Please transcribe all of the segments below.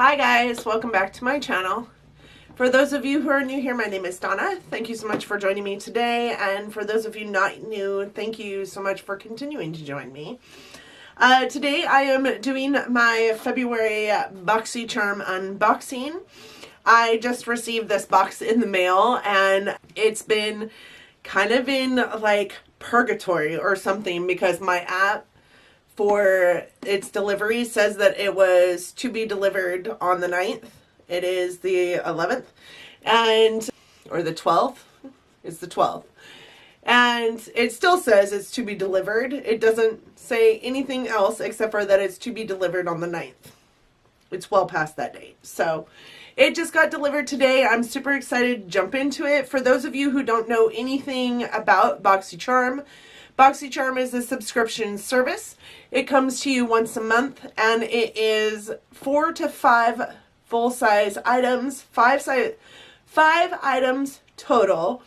Hi guys, welcome back to my channel. For those of you who are new here, my name is Donna. Thank you so much for joining me today, and for those of you not new, thank you so much for continuing to join me. Today I am doing my February BoxyCharm unboxing. I just received this box in the mail and it's been kind of in like purgatory or something because my app for its delivery says that it was to be delivered on the 9th. It is the 11th or the 12th. It's the 12th. And it still says it's to be delivered. It doesn't say anything else except for that it's to be delivered on the 9th. It's well past that date. So it just got delivered today. I'm super excited to jump into it. For those of you who don't know anything about BoxyCharm, BoxyCharm is a subscription service. It comes to you once a month and it is 4 to 5 full-size items, five items total.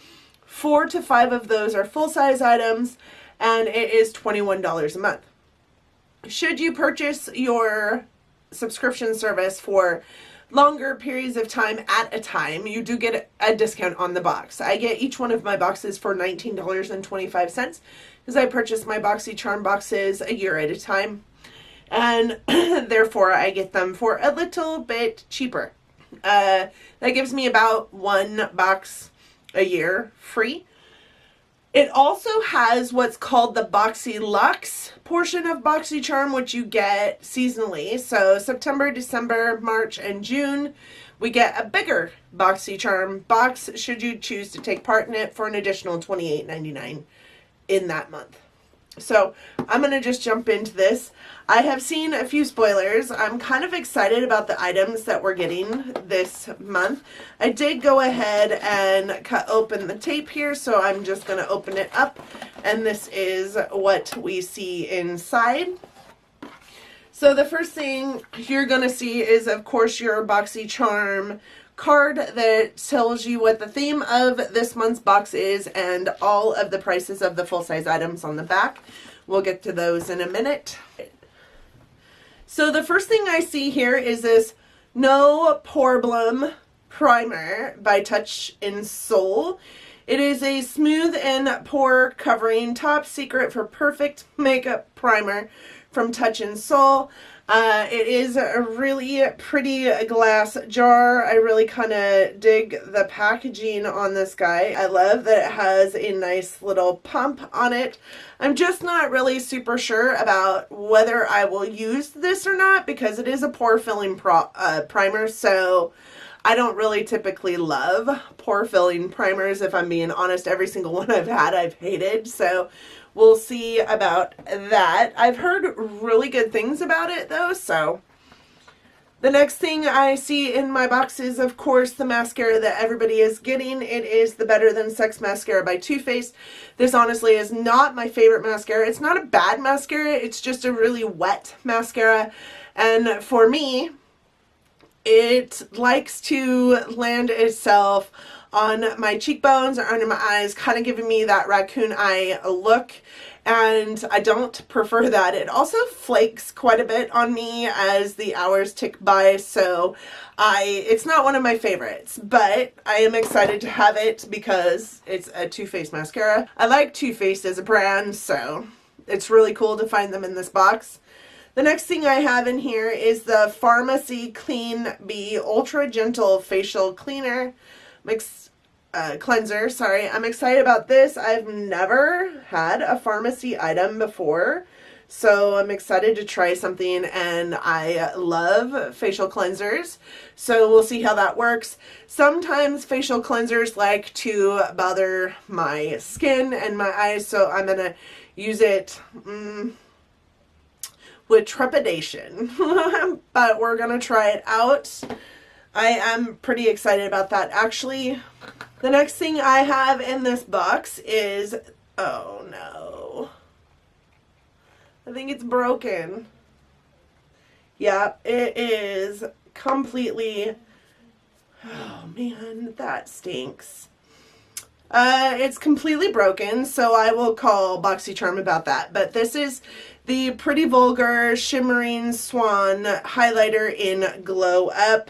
4 to 5 of those are full-size items and it is $21 a month. Should you purchase your subscription service for longer periods of time at a time, you do get a discount on the box. I get each one of my boxes for $19.25 because I purchase my BoxyCharm boxes a year at a time, and therefore I get them for a little bit cheaper. That gives me about one box a year free. It also has what's called the Boxy Luxe portion of BoxyCharm, which you get seasonally. So September, December, March, and June, we get a bigger BoxyCharm box should you choose to take part in it for an additional $28.99 in that month. So I'm going to just jump into this. I have seen a few spoilers. I'm kind of excited about the items that we're getting this month. I did go ahead and cut open the tape here, so I'm just going to open it up. And this is what we see inside. So the first thing you're going to see is, of course, your BoxyCharm card that tells you what the theme of this month's box is and all of the prices of the full-size items on the back. We'll get to those in a minute. So the first thing I see here is this No Problem Primer by Touch in Soul. It is a smooth and pore covering top secret for perfect makeup primer from Touch in Soul. It is a really pretty glass jar. I really kind of dig the packaging on this guy. I love that it has a nice little pump on it. I'm just not really super sure about whether I will use this or not because it is a pore filling primer, so I don't really typically love pore filling primers. If I'm being honest, every single one I've had I've hated, so we'll see about that. I've heard really good things about it though, so. The next thing I see in my box is, of course, the mascara that everybody is getting. It is the Better Than Sex mascara by Too Faced. This honestly is not my favorite mascara. It's not a bad mascara, it's just a really wet mascara. And for me, it likes to land itself on my cheekbones or under my eyes, kind of giving me that raccoon eye look, and I don't prefer that. It also flakes quite a bit on me as the hours tick by, so it's not one of my favorites, but I am excited to have it because it's a Too Faced mascara. I like Too Faced as a brand, so it's really cool to find them in this box. The next thing I have in here is the Pharmacy Clean Bee Ultra Gentle Facial Cleaner cleanser. Sorry, I'm excited about this. I've never had a pharmacy item before, so I'm excited to try something, and I love facial cleansers, so we'll see how that works. Sometimes facial cleansers like to bother my skin and my eyes, so I'm gonna use it with trepidation, but we're gonna try it out. I am pretty excited about that, actually. The next thing I have in this box is, oh no, I think it's broken. Yeah, it is completely, oh man, that stinks. It's completely broken, so I will call BoxyCharm about that. But this is the Pretty Vulgar Shimmering Swan highlighter in Glow Up.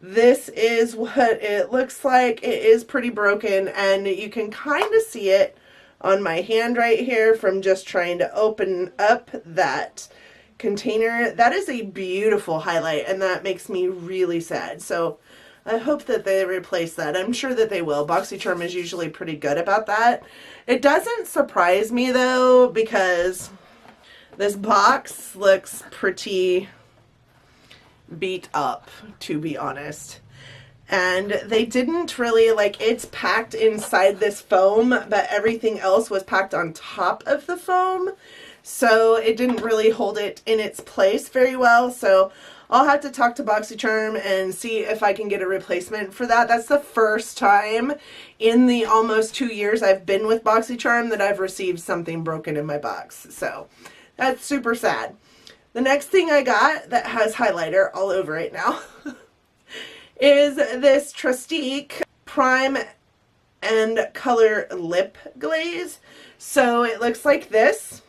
This is what it looks like. It is pretty broken, and you can kind of see it on my hand right here from just trying to open up that container. That is a beautiful highlight, and that makes me really sad. So I hope that they replace that. I'm sure that they will. BoxyCharm is usually pretty good about that. It doesn't surprise me though, because this box looks pretty beat up, to be honest. And they didn't really, like, it's packed inside this foam, but everything else was packed on top of the foam. So it didn't really hold it in its place very well. So I'll have to talk to BoxyCharm and see if I can get a replacement for that. That's the first time in the almost 2 years I've been with BoxyCharm that I've received something broken in my box. So that's super sad. The next thing I got that has highlighter all over it now is this Trustique Prime and Color Lip Glaze. So it looks like this.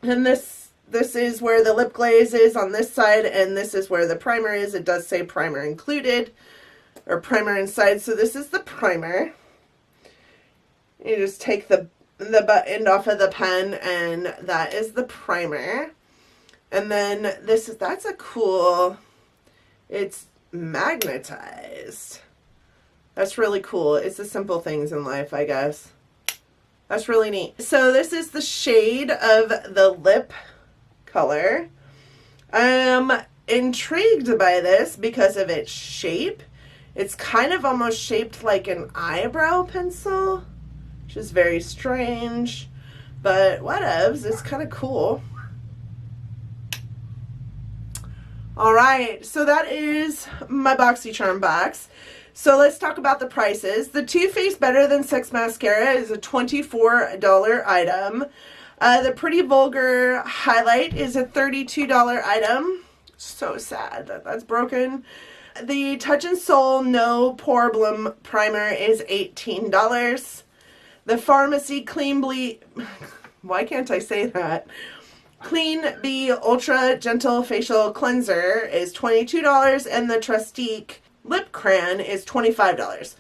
And this is where the lip glaze is on this side, and this is where the primer is. It does say primer included, or primer inside. So this is the primer. You just take the butt end off of the pen, and that is the primer. And then that's a cool, it's magnetized. That's really cool. It's the simple things in life, I guess. That's really neat. So this is the shade of the lip color. I'm intrigued by this because of its shape. It's kind of almost shaped like an eyebrow pencil, which is very strange, but whatevs, it's kind of cool. Alright, so that is my BoxyCharm box. So let's talk about the prices. The Too Faced Better Than Sex Mascara is a $24 item. The Pretty Vulgar Highlight is a $32 item. So sad that that's broken. The Touch in Soul No Pore Bloom Primer is $18. The Pharmacy Clean Bee, why can't I say that? Clean Bee Ultra Gentle Facial Cleanser is $22, and the Trustique Lip Crayon is $25,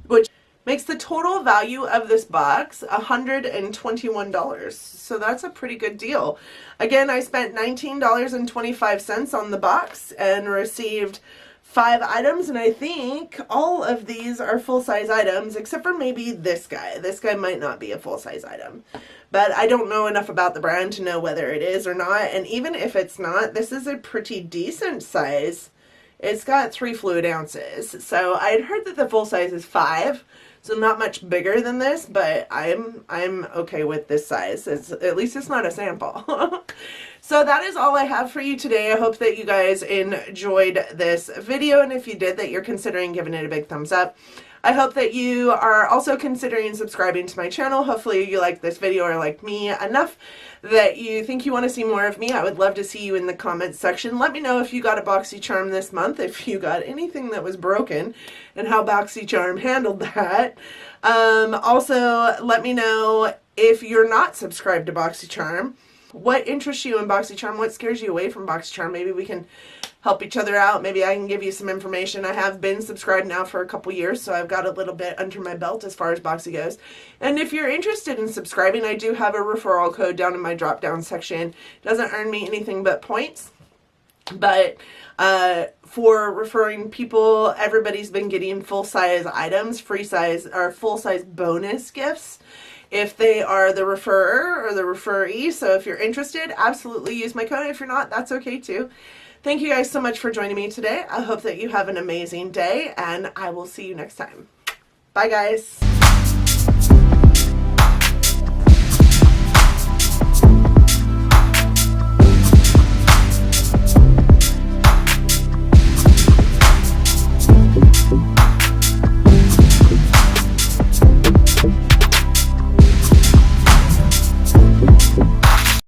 which makes the total value of this box $121. So that's a pretty good deal. Again, I spent $19.25 on the box and received 5 items, and I think all of these are full-size items, except for maybe this guy. This guy might not be a full-size item, but I don't know enough about the brand to know whether it is or not. And even if it's not, this is a pretty decent size. It's got 3 fluid ounces. So I had heard that the full size is 5, so not much bigger than this, but I'm okay with this size. At least it's not a sample. So that is all I have for you today. I hope that you guys enjoyed this video, and if you did, that you're considering giving it a big thumbs up. I hope that you are also considering subscribing to my channel. Hopefully you like this video, or like me enough that you think you want to see more of me. I would love to see you in the comments section. Let me know if you got a BoxyCharm this month, if you got anything that was broken, and how BoxyCharm handled that. Also, let me know if you're not subscribed to BoxyCharm, what interests you in BoxyCharm, what scares you away from BoxyCharm. Maybe we can help each other out. Maybe I can give you some information. I have been subscribed now for a couple years, so I've got a little bit under my belt as far as Boxy goes. And if you're interested in subscribing, I do have a referral code down in my drop down section. It doesn't earn me anything but points, but for referring people, everybody's been getting full-size items, free size or full-size bonus gifts if they are the referrer or the referee. So if you're interested, absolutely use my code. If you're not, that's okay too. Thank you guys so much for joining me today. I hope that you have an amazing day, and I will see you next time. Bye, guys.